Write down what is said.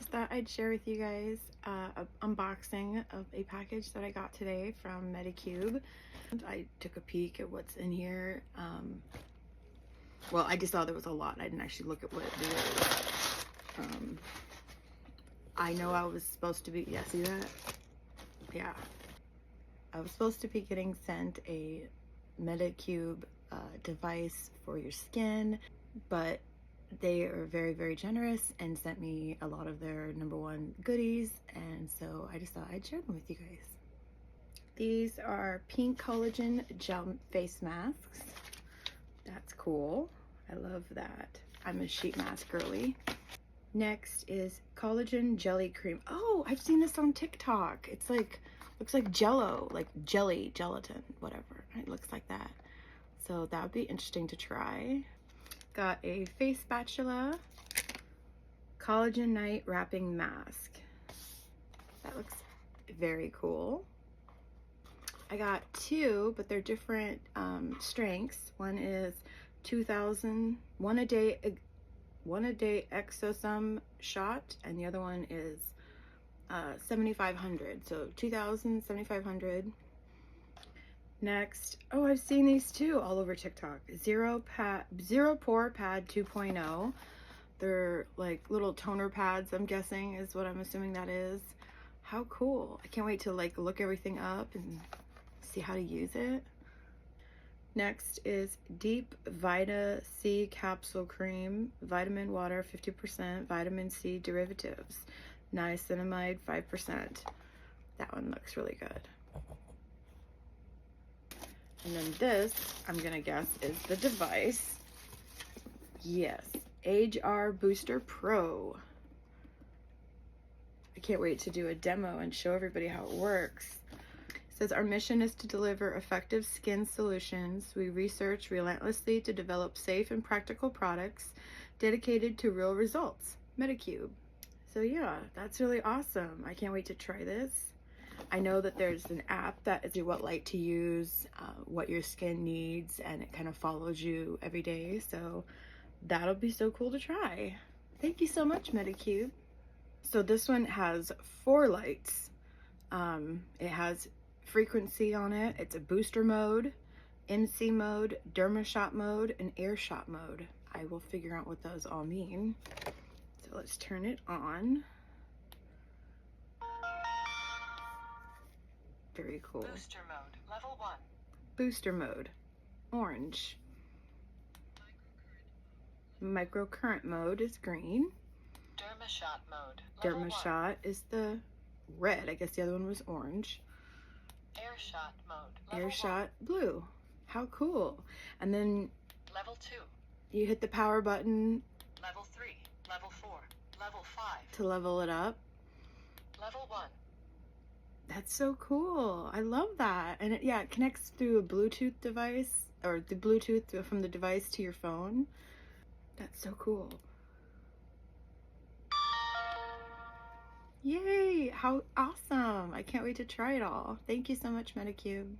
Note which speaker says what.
Speaker 1: thought I'd share with you guys an unboxing of a package that I got today from Medicube. I took a peek at what's in here. Well, I just saw there was a lot. I didn't actually look at what it was. I know I was supposed to be, yeah, see that? Yeah. I was supposed to be getting sent a Medicube device for your skin, but they are very, very generous and sent me a lot of their #1 goodies, and so I just thought I'd share them with you guys. These are pink collagen gel face masks. That's cool. I love that. I'm a sheet mask girly. Next is collagen jelly cream. Oh, I've seen this on TikTok. It's like, looks like jello, like jelly, gelatin, whatever. It looks like that. So that would be interesting to try. Got a face spatula, collagen night wrapping mask. That looks very cool. I got two, but they're different strengths. One is 2,000, one a day EXOSOME shot, and the other one is 7,500. So 2,000, 7,500. Next, oh, I've seen these too all over TikTok. Zero Pore Pad 2.0. They're like little toner pads, I'm guessing is what I'm assuming that is. How cool. I can't wait to like look everything up and see how to use it. Next is Deep Vita C Capsule Cream, Vitamin Water 50%, Vitamin C Derivatives, Niacinamide 5%. That one looks really good. And then this, I'm gonna guess, is the device. Yes, Age R Booster Pro. I can't wait to do a demo and show everybody how it works. It says, our mission is to deliver effective skin solutions. We research relentlessly to develop safe and practical products dedicated to real results. Medicube. So yeah, that's really awesome. I can't wait to try this. I know that there's an app that is what light to use, what your skin needs, and it kind of follows you every day. So that'll be so cool to try. Thank you so much, Medicube. So this one has 4 lights. It has frequency on it. It's a booster mode, MC mode, derma shot mode, and air shot mode. I will figure out what those all mean. So let's turn it on. Very cool.
Speaker 2: Booster mode, level 1.
Speaker 1: Booster mode, orange. Microcurrent mode is green.
Speaker 2: Derma shot mode, level
Speaker 1: Derma
Speaker 2: 1.
Speaker 1: shot is the red. I guess the other one was orange.
Speaker 2: Air shot mode, level
Speaker 1: Air
Speaker 2: 1.
Speaker 1: shot blue. How cool. And then
Speaker 2: level 2.
Speaker 1: you hit the power button.
Speaker 2: Level 3, level 4, level 5.
Speaker 1: To level it up.
Speaker 2: Level 1.
Speaker 1: That's so cool. I love that. And it connects through a Bluetooth device, or the Bluetooth from the device to your phone. That's so cool. Yay! How awesome. I can't wait to try it all. Thank you so much, Medicube.